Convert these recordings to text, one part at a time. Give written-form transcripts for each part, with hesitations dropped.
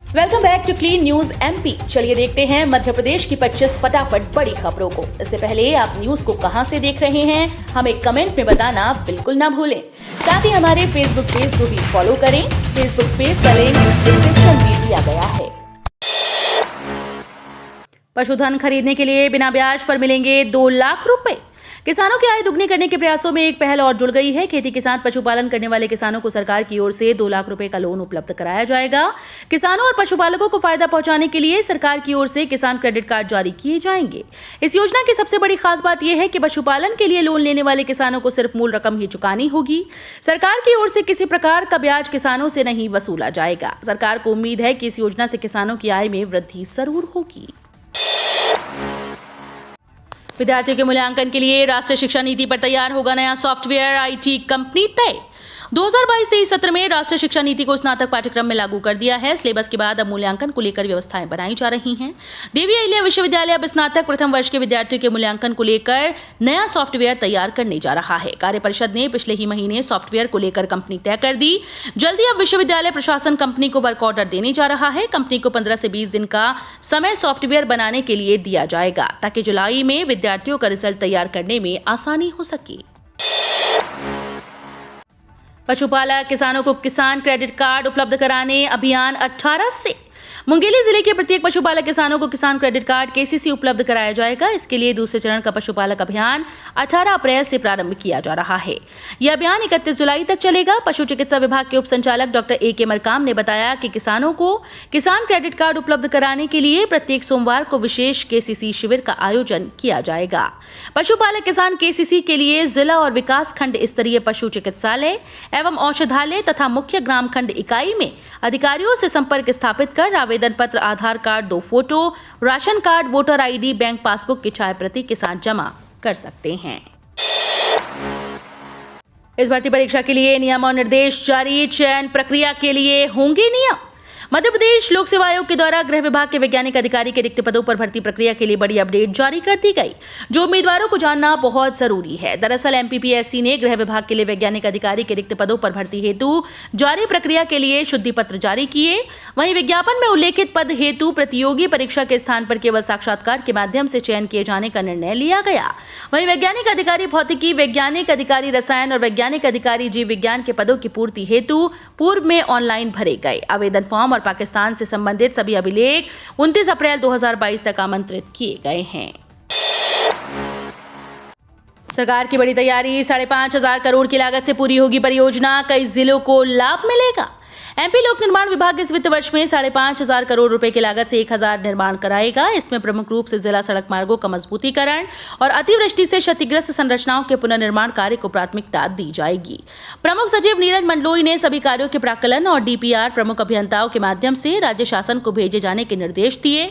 Welcome back to clean news MP. चलिए देखते हैं मध्य प्रदेश की 25 फटाफट बड़ी खबरों को। इससे पहले आप न्यूज को कहां से देख रहे हैं, हमें कमेंट में बताना बिल्कुल ना भूलें। साथ ही हमारे फेसबुक पेज को भी फॉलो करें। फेसबुक पेज का लिंक डिस्क्रिप्शन में दिया गया है। पशुधन खरीदने के लिए बिना ब्याज पर मिलेंगे 2 लाख रुपए। किसानों की आय दुगनी करने के प्रयासों में एक पहल और जुड़ गई है। खेती के साथ पशुपालन करने वाले किसानों को सरकार की ओर से 2 लाख रुपए का लोन उपलब्ध कराया जाएगा। किसानों और पशुपालकों को फायदा पहुंचाने के लिए सरकार की ओर से किसान क्रेडिट कार्ड जारी किए जाएंगे। इस योजना की सबसे बड़ी खास बात यह है कि पशुपालन के लिए लोन लेने वाले किसानों को सिर्फ मूल रकम ही चुकानी होगी। सरकार की ओर से किसी प्रकार का ब्याज किसानों से नहीं वसूला जाएगा। सरकार को उम्मीद है कि इस योजना से किसानों की आय में वृद्धि जरूर होगी। विद्यार्थियों के मूल्यांकन के लिए राष्ट्रीय शिक्षा नीति पर तैयार होगा नया सॉफ्टवेयर आईटी कंपनी तय। 2022-23 सत्र में राष्ट्रीय शिक्षा नीति को स्नातक पाठ्यक्रम में लागू कर दिया है। सिलेबस के बाद अब मूल्यांकन को लेकर व्यवस्थाएं बनाई जा रही हैं। देवी अहिल्या विश्वविद्यालय अब स्नातक प्रथम वर्ष के विद्यार्थियों के मूल्यांकन को लेकर नया सॉफ्टवेयर तैयार करने जा रहा है। कार्य परिषद ने पिछले ही महीने सॉफ्टवेयर को लेकर कंपनी तय कर दी। जल्दी अब विश्वविद्यालय प्रशासन कंपनी को वर्क ऑर्डर देने जा रहा है। कंपनी को 15 से 20 दिन का समय सॉफ्टवेयर बनाने के लिए दिया जाएगा, ताकि जुलाई में विद्यार्थियों का रिजल्ट तैयार करने में आसानी हो सके। पशुपालक किसानों को किसान क्रेडिट कार्ड उपलब्ध कराने अभियान 18 से। मुंगेली जिले के प्रत्येक पशुपालक किसानों को किसान क्रेडिट कार्ड केसीसी उपलब्ध कराया जाएगा। इसके लिए दूसरे चरण का पशुपालक अभियान 18 अप्रैल से प्रारंभ किया जा रहा है। यह अभियान 31 जुलाई तक चलेगा। पशु चिकित्सा विभाग के उप संचालक डॉक्टर ए.के. मरकाम ने बताया कि किसानों को किसान क्रेडिट कार्ड उपलब्ध कराने के लिए प्रत्येक सोमवार को विशेष केसीसी शिविर का आयोजन किया जाएगा। पशुपालक किसान केसीसी के लिए जिला और विकास खंड स्तरीय पशु चिकित्सालय एवं औषधालय तथा मुख्य ग्राम खंड इकाई में अधिकारियों से संपर्क स्थापित कर आवेदन पत्र, Aadhaar card, 2 photo, ration card, voter ID, bank passbook की छाया प्रति के साथ जमा कर सकते हैं। इस भर्ती परीक्षा के लिए नियम और निर्देश जारी। चयन प्रक्रिया के लिए होंगे नियम। मध्य प्रदेश लोक सेवा आयोग के द्वारा गृह विभाग के वैज्ञानिक अधिकारी के रिक्त पदों पर भर्ती प्रक्रिया के लिए बड़ी अपडेट जारी कर दी गई, जो उम्मीदवारों को जानना बहुत जरूरी है। दरअसल एमपीपीएससी ने गृह विभाग के लिए वैज्ञानिक अधिकारी के रिक्त पदों पर भर्ती हेतु जारी प्रक्रिया के लिए शुद्धि पत्र जारी किए। वहीं विज्ञापन में उल्लेखित पद हेतु प्रतियोगी परीक्षा के स्थान पर केवल साक्षात्कार के माध्यम से चयन किए जाने का निर्णय लिया गया। वहीं वैज्ञानिक अधिकारी भौतिकी, वैज्ञानिक अधिकारी रसायन और वैज्ञानिक अधिकारी जीव विज्ञान के पदों की पूर्ति हेतु पूर्व में ऑनलाइन भरे गए आवेदन फॉर्म पाकिस्तान से संबंधित सभी अभिलेख 29 अप्रैल 2022 तक आमंत्रित किए गए हैं। सरकार की बड़ी तैयारी। 5,500 करोड़ की लागत से पूरी होगी परियोजना। कई जिलों को लाभ मिलेगा। एमपी लोक निर्माण विभाग इस वित्त वर्ष में 5,500 करोड़ रुपए की लागत से 1,000 निर्माण कराएगा। इसमें प्रमुख रूप से जिला सड़क मार्गों का मजबूतीकरण और अतिवृष्टि से क्षतिग्रस्त संरचनाओं के पुनर्निर्माण कार्य को प्राथमिकता दी जाएगी। प्रमुख सचिव नीरज मंडलोई ने सभी कार्यों के प्राक्कलन और डीपीआर प्रमुख अभियंताओं के माध्यम से राज्य शासन को भेजे जाने के निर्देश दिए।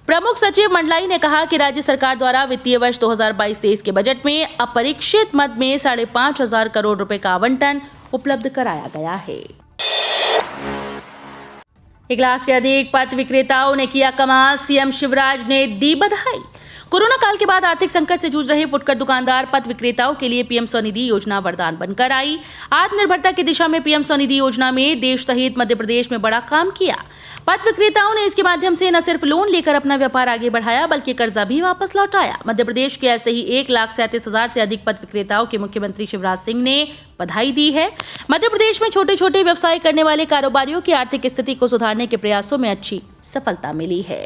प्रमुख सचिव मंडलाई ने कहा कि राज्य सरकार द्वारा वित्तीय वर्ष 2022-23 के बजट में अपरीक्षित मद में 5,500 करोड़ रुपए का आवंटन उपलब्ध कराया गया है। 1 लाख से अधिक पथ विक्रेताओं ने किया कमाल। सीएम शिवराज ने दी बधाई। कोरोना काल के बाद आर्थिक संकट से जूझ रहे फुटकर दुकानदार पथ विक्रेताओं के लिए पीएम स्वनिधि योजना वरदान बनकर आई। आत्मनिर्भरता की दिशा में पीएम स्वनिधि योजना में देश सहित मध्य प्रदेश में बड़ा काम किया। पथ विक्रेताओं ने इसके माध्यम से न सिर्फ लोन लेकर अपना व्यापार आगे बढ़ाया, बल्कि कर्जा भी वापस लौटाया। मध्य प्रदेश के ऐसे ही 1,37,000 से अधिक पथ विक्रेताओं की मुख्यमंत्री शिवराज सिंह ने बधाई दी है। मध्य प्रदेश में छोटे छोटे व्यवसाय करने वाले कारोबारियों की आर्थिक स्थिति को सुधारने के प्रयासों में अच्छी सफलता मिली है।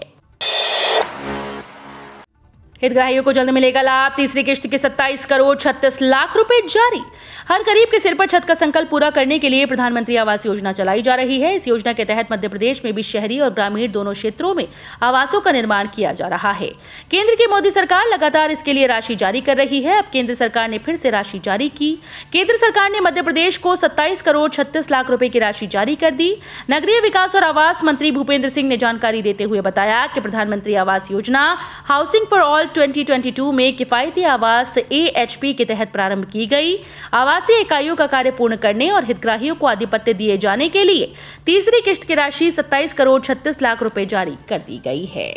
हितग्राहियों को जल्द मिलेगा लाभ। तीसरी किश्त के 27 करोड़ 36 लाख रुपए जारी। हर गरीब के सिर पर छत का संकल्प पूरा करने के लिए प्रधानमंत्री आवास योजना चलाई जा रही है। इस योजना के तहत मध्य प्रदेश में भी शहरी और ग्रामीण दोनों क्षेत्रों में आवासों का निर्माण किया जा रहा है। केंद्र की मोदी सरकार लगातार इसके लिए राशि जारी कर रही है। अब केंद्र सरकार ने फिर से राशि जारी की। केंद्र सरकार ने मध्य प्रदेश को 27 करोड़ 36 लाख रुपए की राशि जारी कर दी। नगरीय विकास और आवास मंत्री भूपेंद्र सिंह ने जानकारी देते हुए बताया कि प्रधानमंत्री Awas Yojana housing for all 2022 में किफायती आवास AHP के तहत प्रारंभ की गई। आवासीय इकाइयों का कार्य पूर्ण करने और हितग्राहियों को आधिपत्य दिए जाने के लिए तीसरी किश्त की राशि 27 करोड़ 36 लाख रुपए जारी कर दी गई है।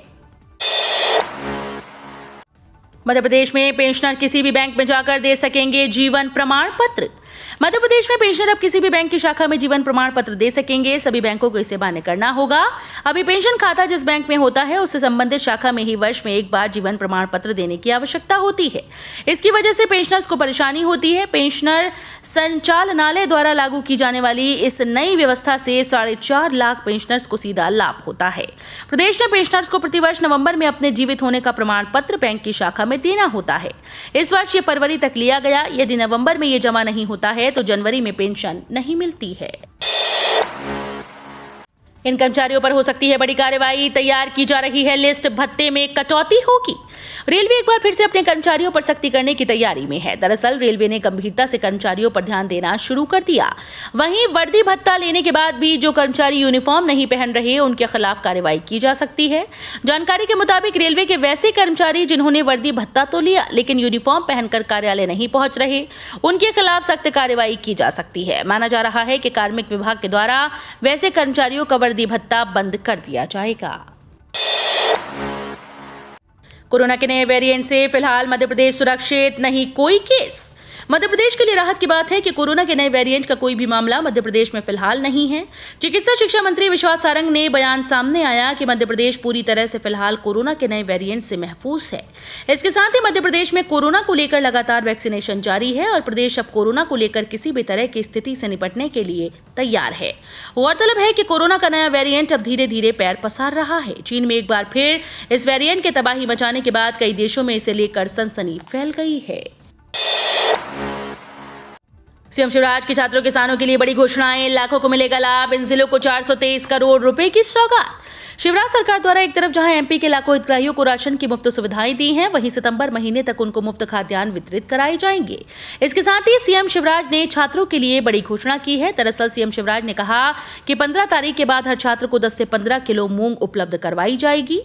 मध्य प्रदेश में पेंशनर किसी भी बैंक में जाकर दे सकेंगे जीवन प्रमाण पत्र। मध्य प्रदेश में पेंशनर अब किसी भी बैंक की शाखा में जीवन प्रमाण पत्र दे सकेंगे। सभी बैंकों को इसे मान्य करना होगा। अभी पेंशन खाता जिस बैंक में होता है उससे संबंधित शाखा में ही वर्ष में एक बार जीवन प्रमाण पत्र देने की आवश्यकता होती है। इसकी वजह से पेंशनर्स को परेशानी होती है। पेंशनर संचालनालय द्वारा लागू की जाने वाली इस नई व्यवस्था से 4.5 लाख पेंशनर्स को सीधा लाभ होता है। प्रदेश में पेंशनर्स को प्रतिवर्ष नवंबर में अपने जीवित होने का प्रमाण पत्र बैंक की शाखा में देना होता है। इस वर्ष ये फरवरी तक लिया गया। यदि नवंबर में ये जमा नहीं होता है तो जनवरी में पेंशन नहीं मिलती है। इन कर्मचारियों पर हो सकती है बड़ी कार्रवाई। तैयार की जा रही है लिस्ट। भत्ते में कटौती होगी। रेलवे एक बार फिर से अपने कर्मचारियों पर सख्ती करने की तैयारी में है। दरअसल रेलवे ने गंभीरता से कर्मचारियों पर ध्यान देना शुरू कर दिया। वहीं वर्दी भत्ता लेने के बाद भी जो कर्मचारी यूनिफॉर्म नहीं पहन रहे उनके खिलाफ कार्रवाई की जा सकती है। जानकारी के मुताबिक रेलवे के वैसे कर्मचारी जिन्होंने वर्दी भत्ता तो लिया लेकिन यूनिफॉर्म पहनकर कार्यालय नहीं पहुंच रहे, उनके खिलाफ सख्त कार्रवाई की जा सकती है। माना जा रहा है कि कार्मिक विभाग के द्वारा वैसे कर्मचारियों का वर्दी भत्ता बंद कर दिया जाएगा। कोरोना के नए वेरिएंट से फिलहाल मध्य प्रदेश सुरक्षित, नहीं कोई केस। मध्य प्रदेश के लिए राहत की बात है कि कोरोना के नए वेरिएंट का कोई भी मामला मध्य प्रदेश में फिलहाल नहीं है। चिकित्सा शिक्षा मंत्री विश्वास सारंग ने बयान सामने आया कि मध्य प्रदेश पूरी तरह से फिलहाल कोरोना के नए वेरिएंट से महफूज है। इसके साथ ही मध्य प्रदेश में कोरोना को लेकर लगातार वैक्सीनेशन जारी है और प्रदेश अब कोरोना को लेकर किसी भी तरह की स्थिति से निपटने के लिए तैयार है। गौरतलब है कि कोरोना का नया वेरिएंट अब धीरे धीरे पैर पसार रहा है। चीन में एक बार फिर इस वेरिएंट के तबाही मचाने के बाद कई देशों में इसे लेकर सनसनी फैल गई है। सीएम शिवराज की छात्रों किसानों के लिए बड़ी घोषणाएं। लाखों को मिलेगा लाभ। इन जिलों को 423 करोड़ रुपए की सौगात। शिवराज सरकार द्वारा एक तरफ जहां एमपी के लाखों हितग्राहियों को राशन की मुफ्त सुविधाएं दी हैं, वहीं सितंबर महीने तक उनको मुफ्त खाद्यान्न वितरित कराए जाएंगे। इसके साथ ही सीएम शिवराज ने छात्रों के लिए बड़ी घोषणा की है। दरअसल सीएम शिवराज ने कहा कि 15 तारीख के बाद हर छात्र को 10 से 15 किलो मूंग उपलब्ध करवाई जाएगी।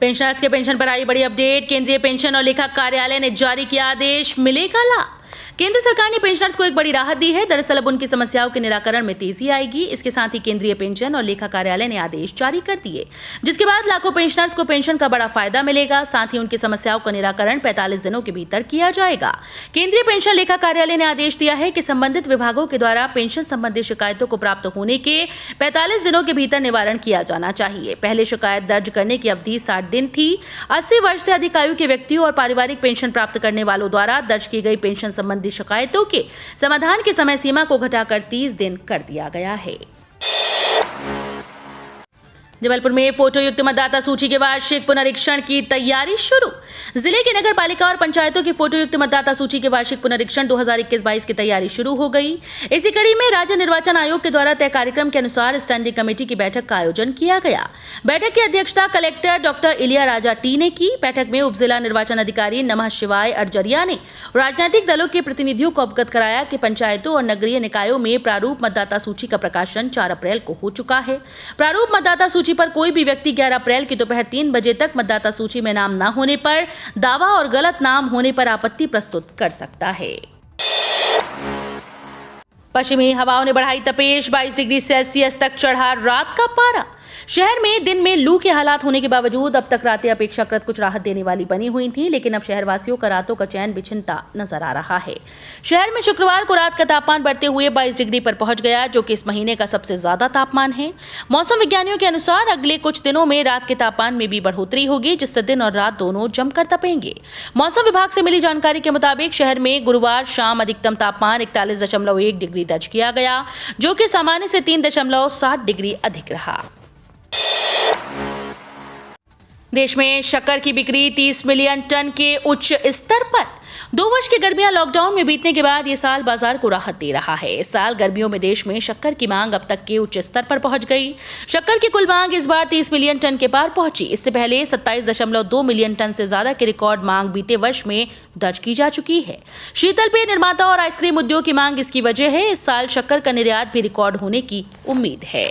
पेंशनर्स के पेंशन पर आई बड़ी अपडेट। केंद्रीय पेंशन और लेखा कार्यालय ने जारी किया आदेश। मिलेगा लाभ। केंद्र सरकार ने पेंशनर्स को एक बड़ी राहत दी है। दरअसल अब उनकी समस्याओं के निराकरण में तेजी आएगी। इसके साथ ही केंद्रीय पेंशन और लेखा कार्यालय ने आदेश जारी कर दिए, जिसके बाद लाखों पेंशनर्स को पेंशन का बड़ा फायदा मिलेगा। साथ ही उनकी समस्याओं का निराकरण 45 दिनों के भीतर किया जाएगा। केंद्रीय पेंशन लेखा कार्यालय ने आदेश दिया है कि संबंधित विभागों के द्वारा पेंशन संबंधी शिकायतों को प्राप्त होने के 45 दिनों के भीतर निवारण किया जाना चाहिए। पहले शिकायत दर्ज करने की अवधि 60 दिन थी। 80 वर्ष से अधिक आयु के व्यक्तियों और पारिवारिक पेंशन प्राप्त करने वालों द्वारा दर्ज की गई पेंशन संबंधी शिकायतों के समाधान की समय सीमा को घटाकर 30 दिन कर दिया गया है। जबलपुर में फोटोयुक्त मतदाता सूची के वार्षिक पुनरीक्षण की तैयारी शुरू। जिले के नगर पालिका और पंचायतों की फोटोयुक्त मतदाता सूची के वार्षिक पुनरीक्षण 2021-22 की तैयारी शुरू हो गई। इसी कड़ी में राज्य निर्वाचन आयोग के द्वारा तय कार्यक्रम के अनुसार स्टैंडिंग कमेटी की बैठक का आयोजन किया गया। बैठक की अध्यक्षता कलेक्टर डॉक्टर इलिया राजा टी ने की। बैठक में उप जिला निर्वाचन अधिकारी नमः शिवाय अरजरिया ने राजनीतिक दलों के प्रतिनिधियों को अवगत कराया कि पंचायतों और नगरीय निकायों में प्रारूप मतदाता सूची का प्रकाशन 4 अप्रैल को हो चुका है। प्रारूप मतदाता सूची पर कोई भी व्यक्ति 11 अप्रैल की दोपहर 3 बजे तक मतदाता सूची में नाम न होने पर दावा और गलत नाम होने पर आपत्ति प्रस्तुत कर सकता है। पश्चिमी हवाओं ने बढ़ाई तपेश। 22 डिग्री सेल्सियस तक चढ़ा रात का पारा। शहर में दिन में लू के हालात होने के बावजूद अब तक रातें अपेक्षाकृत कुछ राहत देने वाली बनी हुई थी, लेकिन अब शहरवासियों का रातों का चैन बिछिनता नजर आ रहा है। शहर में शुक्रवार को रात का तापमान बढ़ते हुए 22 डिग्री पर पहुंच गया, जो कि इस महीने का सबसे ज्यादा तापमान है। मौसम विज्ञानियों के अनुसार अगले कुछ दिनों में रात के तापमान में भी बढ़ोतरी होगी, जिससे दिन और रात दोनों जमकर तपेंगे। मौसम विभाग से मिली जानकारी के मुताबिक शहर में गुरुवार शाम अधिकतम तापमान 41.1 डिग्री दर्ज किया गया, जो कि सामान्य से 3.7 डिग्री अधिक रहा। देश में शक्कर की बिक्री 30 मिलियन टन के उच्च स्तर पर। 2 वर्ष की गर्मियां लॉकडाउन में बीतने के बाद ये साल बाजार को राहत दे रहा है। इस साल गर्मियों में देश में शक्कर की मांग अब तक के उच्च स्तर पर पहुंच गई। शक्कर की कुल मांग इस बार 30 मिलियन टन के पार पहुंची। इससे पहले 27.2 मिलियन टन से ज्यादा की रिकॉर्ड मांग बीते वर्ष में दर्ज की जा चुकी है। शीतल पेय निर्माता और आइसक्रीम उद्योग की मांग इसकी वजह है। इस साल शक्कर का निर्यात भी रिकॉर्ड होने की उम्मीद है।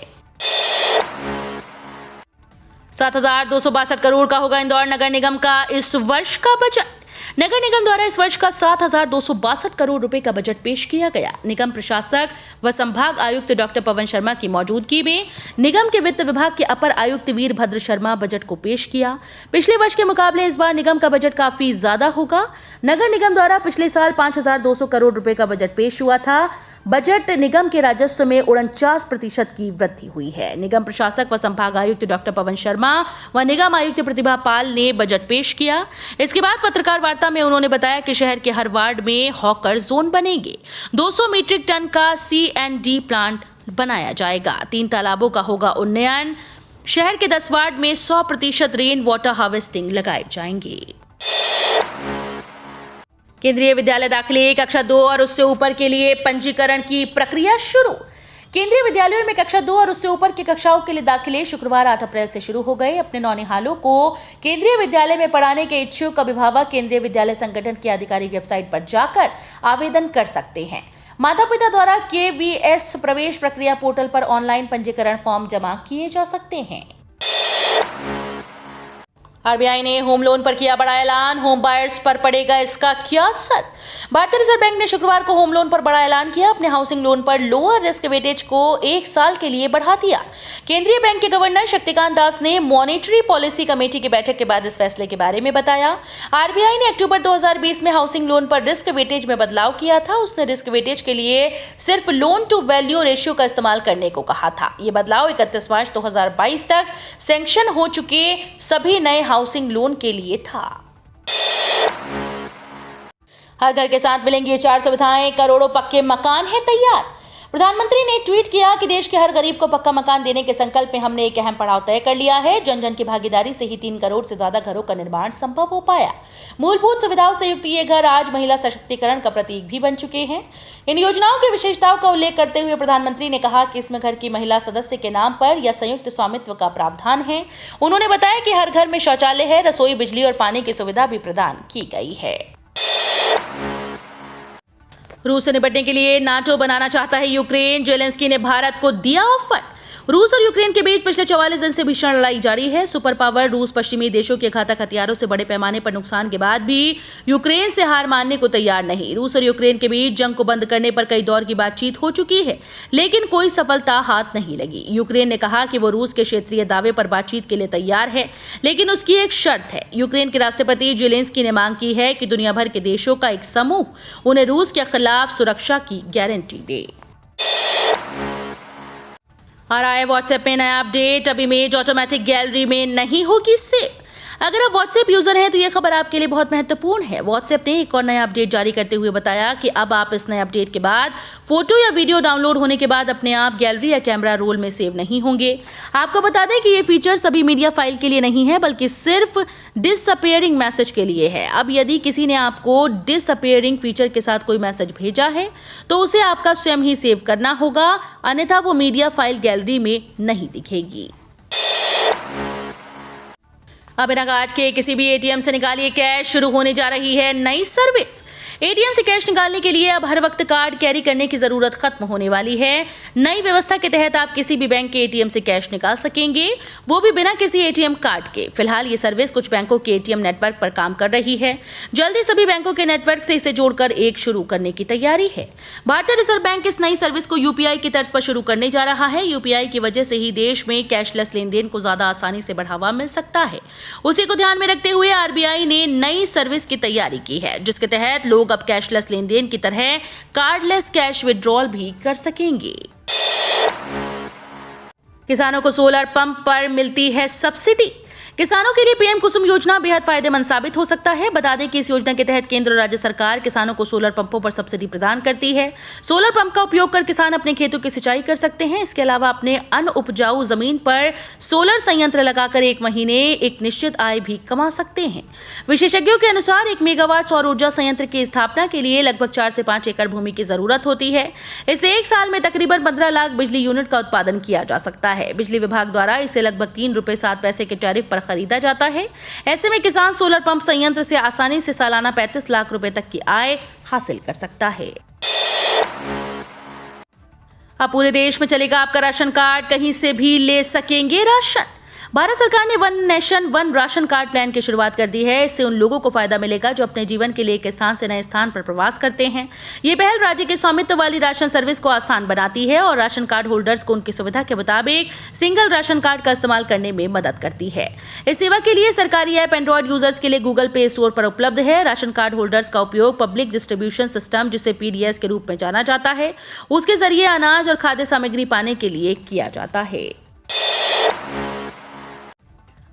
7,262 करोड़ का होगा इंदौर नगर निगम का इस वर्ष का बजट। नगर निगम द्वारा इस वर्ष का 7,262 करोड़ रुपए का बजट पेश किया गया। निगम प्रशासक व संभाग आयुक्त डॉक्टर पवन शर्मा की मौजूदगी में निगम के वित्त विभाग के अपर आयुक्त वीरभद्र शर्मा बजट को पेश किया। पिछले वर्ष के मुकाबले इस बार निगम का बजट काफी ज्यादा होगा। नगर निगम द्वारा पिछले साल 5,200 करोड़ रुपए का बजट पेश हुआ था। बजट निगम के राजस्व में 49% की वृद्धि हुई है। निगम प्रशासक व संभाग आयुक्त डॉक्टर पवन शर्मा व निगम आयुक्त प्रतिभा पाल ने बजट पेश किया। इसके बाद पत्रकार वार्ता में उन्होंने बताया कि शहर के हर वार्ड में हॉकर जोन बनेंगे। 200 मीट्रिक टन का C&D प्लांट बनाया जाएगा। 3 तालाबों का होगा उन्नयन। शहर के 10 वार्ड में 100% रेन वाटर हार्वेस्टिंग लगाए जाएंगे। केंद्रीय विद्यालय दाखिले कक्षा 2 और उससे ऊपर के लिए पंजीकरण की प्रक्रिया शुरू। केंद्रीय विद्यालयों में कक्षा 2 और उससे ऊपर की कक्षाओं के लिए दाखिले शुक्रवार 8 अप्रैल से शुरू हो गए। अपने नौनिहालों को केंद्रीय विद्यालय में पढ़ाने के इच्छुक अभिभावक केंद्रीय विद्यालय संगठन की आधिकारिक वेबसाइट पर जाकर आवेदन कर सकते हैं। माता पिता द्वारा KVS प्रवेश प्रक्रिया पोर्टल पर ऑनलाइन पंजीकरण फॉर्म जमा किए जा सकते हैं। RBI ने होम लोन पर किया बड़ा ऐलान। होम बायर्स पर पड़ेगा इसका क्या असर? भारतीय रिजर्व बैंक ने शुक्रवार को होम लोन पर बड़ा ऐलान किया। अपने हाउसिंग लोन पर लोअर रिस्क वेटेज को 1 साल के लिए बढ़ा दिया। केंद्रीय बैंक के गवर्नर शक्तिकांत दास ने मॉनेटरी पॉलिसी कमेटी की बैठक के बाद इस फैसले के बारे में बताया। RBI ने अक्टूबर 2020 में हाउसिंग लोन पर रिस्क वेटेज में बदलाव किया था। उसने रिस्क वेटेज के लिए सिर्फ लोन टू वैल्यू रेशियो का इस्तेमाल करने को कहा था। ये बदलाव 31 मार्च 2022 तक सैंक्शन हो चुके सभी नए हाउसिंग लोन के लिए था। हर घर के साथ मिलेंगी ये 4 सुविधाएं। करोड़ों पक्के मकान हैं तैयार। प्रधानमंत्री ने ट्वीट किया कि देश के हर गरीब को पक्का मकान देने के संकल्प में हमने एक अहम पड़ाव तय कर लिया है। जन जन की भागीदारी से ही 3 करोड़ से ज्यादा घरों का निर्माण संभव हो पाया। मूलभूत सुविधाओं से युक्त ये घर आज महिला सशक्तिकरण का प्रतीक भी बन चुके हैं। इन योजनाओं की विशेषताओं का उल्लेख करते हुए प्रधानमंत्री ने कहा कि इसमें घर की महिला सदस्य के नाम पर या संयुक्त स्वामित्व का प्रावधान है। उन्होंने बताया कि हर घर में शौचालय है, रसोई, बिजली और पानी की सुविधा भी प्रदान की गई है। रूस से निपटने के लिए नाटो बनाना चाहता है यूक्रेन। जेलेंस्की ने भारत को दिया ऑफर। रूस और यूक्रेन के बीच पिछले 44 दिन से भीषण लड़ाई जारी है। सुपर पावर रूस पश्चिमी देशों के घातक हथियारों से बड़े पैमाने पर नुकसान के बाद भी यूक्रेन से हार मानने को तैयार नहीं। रूस और यूक्रेन के बीच जंग को बंद करने पर कई दौर की बातचीत हो चुकी है, लेकिन कोई सफलता हाथ नहीं लगी। यूक्रेन ने कहा कि वो रूस के क्षेत्रीय दावे पर बातचीत के लिए तैयार है, लेकिन उसकी एक शर्त है। यूक्रेन के राष्ट्रपति जेलेंस्की ने मांग की है कि दुनिया भर के देशों का एक समूह उन्हें रूस के खिलाफ सुरक्षा की गारंटी दे। आ रहा है व्हाट्सएप में नया अपडेट। अब इमेज ऑटोमेटिक गैलरी में नहीं होगी सेव। अगर आप व्हाट्सएप यूजर हैं तो यह खबर आपके लिए बहुत महत्वपूर्ण है। व्हाट्सएप ने एक और नया अपडेट जारी करते हुए बताया कि अब आप इस नए अपडेट के बाद फोटो या वीडियो डाउनलोड होने के बाद अपने आप गैलरी या कैमरा रोल में सेव नहीं होंगे। आपको बता दें कि ये फीचर सभी मीडिया फाइल के लिए नहीं है, बल्कि सिर्फ डिसअपीयरिंग मैसेज के लिए है। अब यदि किसी ने आपको डिसअपीयरिंग फीचर के साथ कोई मैसेज भेजा है तो उसे आपका स्वयं ही सेव करना होगा, अन्यथा वो मीडिया फाइल गैलरी में नहीं दिखेगी। अब बिना काज के किसी भी एटीएम से निकालिए कैश। शुरू होने जा रही है नई सर्विस। एटीएम से कैश निकालने के लिए अब हर वक्त कार्ड कैरी करने की जरूरत खत्म होने वाली है। नई व्यवस्था के तहत आप किसी भी बैंक के एटीएम से कैश निकाल सकेंगे, वो भी बिना किसी एटीएम कार्ड के। फिलहाल ये सर्विस कुछ बैंकों के एटीएम नेटवर्क पर काम कर रही है। जल्दी सभी बैंकों के नेटवर्क से इसे जोड़कर एक शुरू करने की तैयारी है। भारतीय रिजर्व बैंक इस नई सर्विस को यूपीआई की तर्ज पर शुरू करने जा रहा है। यूपीआई की वजह से ही देश में कैशलेस लेन देन को ज्यादा आसानी से बढ़ावा मिल सकता है। उसी को ध्यान में रखते हुए आरबीआई ने नई सर्विस की तैयारी की है, जिसके तहत लोग अब कैशलेस लेन देन की तरह कार्डलेस कैश विड्रॉल भी कर सकेंगे। किसानों को सोलर पंप पर मिलती है सब्सिडी। किसानों के लिए पीएम कुसुम योजना बेहद फायदेमंद साबित हो सकता है। बता दें कि इस योजना के तहत केंद्र और राज्य सरकार किसानों को सोलर पंपों पर सब्सिडी प्रदान करती है। सोलर पंप का उपयोग कर किसान अपने खेतों की सिंचाई कर सकते हैं। इसके अलावा अपने अनउपजाऊ जमीन पर सोलर संयंत्र लगाकर 1 महीने एक निश्चित आय भी कमा सकते हैं। विशेषज्ञों के अनुसार 1 मेगावाट सौर ऊर्जा संयंत्र की स्थापना के लिए लगभग 4 से 5 एकड़ भूमि की जरूरत होती है। इसे 1 साल में तकरीबन 15 लाख बिजली यूनिट का उत्पादन किया जा सकता है। बिजली विभाग द्वारा इसे लगभग 3 रुपये 7 पैसे के टैरिफ पर खरीदा जाता है। ऐसे में किसान सोलर पंप संयंत्र से आसानी से सालाना 35 लाख रुपए तक की आय हासिल कर सकता है। अब पूरे देश में चलेगा आपका राशन कार्ड, कहीं से भी ले सकेंगे राशन। भारत सरकार ने one nation one ration card plan की शुरुआत कर दी है। इससे उन लोगों को फायदा मिलेगा जो अपने जीवन के लिए एक स्थान से नए स्थान पर प्रवास करते हैं। ये पहल राज्य के स्वामित्व वाली राशन सर्विस को आसान बनाती है और राशन कार्ड होल्डर्स को उनकी सुविधा के मुताबिक सिंगल राशन कार्ड का इस्तेमाल करने में मदद करती है। इस सेवा के लिए सरकारी ऐप एंड्रॉइड यूजर्स के लिए गूगल प्ले स्टोर पर उपलब्ध है। राशन कार्ड होल्डर्स का उपयोग पब्लिक डिस्ट्रीब्यूशन सिस्टम, जिसे PDS के रूप में जाना जाता है, उसके जरिए अनाज और खाद्य सामग्री पाने के लिए किया जाता है।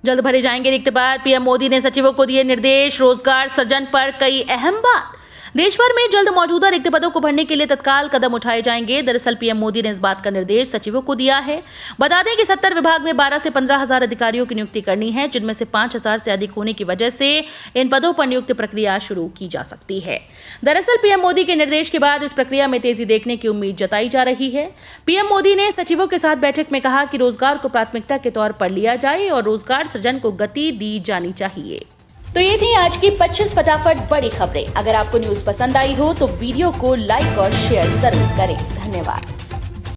जल्द भरे जाएंगे रिक्त पद। पीएम मोदी ने सचिवों को दिए निर्देश। रोजगार सृजन पर कई अहम बात। देश भर में जल्द मौजूदा रिक्त पदों को भरने के लिए तत्काल कदम उठाए जाएंगे। दरअसल पीएम मोदी ने इस बात का निर्देश सचिवों को दिया है। बता दें कि 70 विभाग में 12 से 15,000 अधिकारियों की नियुक्ति करनी है, जिनमें से 5,000 से अधिक होने की वजह से इन पदों पर नियुक्ति प्रक्रिया शुरू की जा सकती है। दरअसल पीएम मोदी के निर्देश के बाद इस प्रक्रिया में तेजी देखने की उम्मीद जताई जा रही है। पीएम मोदी ने सचिवों के साथ बैठक में कहा कि रोजगार को प्राथमिकता के तौर पर लिया जाए और रोजगार सृजन को गति दी जानी चाहिए। तो ये थी आज की 25 फटाफट बड़ी खबरें। अगर आपको न्यूज़ पसंद आई हो तो वीडियो को लाइक और शेयर जरूर करें। धन्यवाद।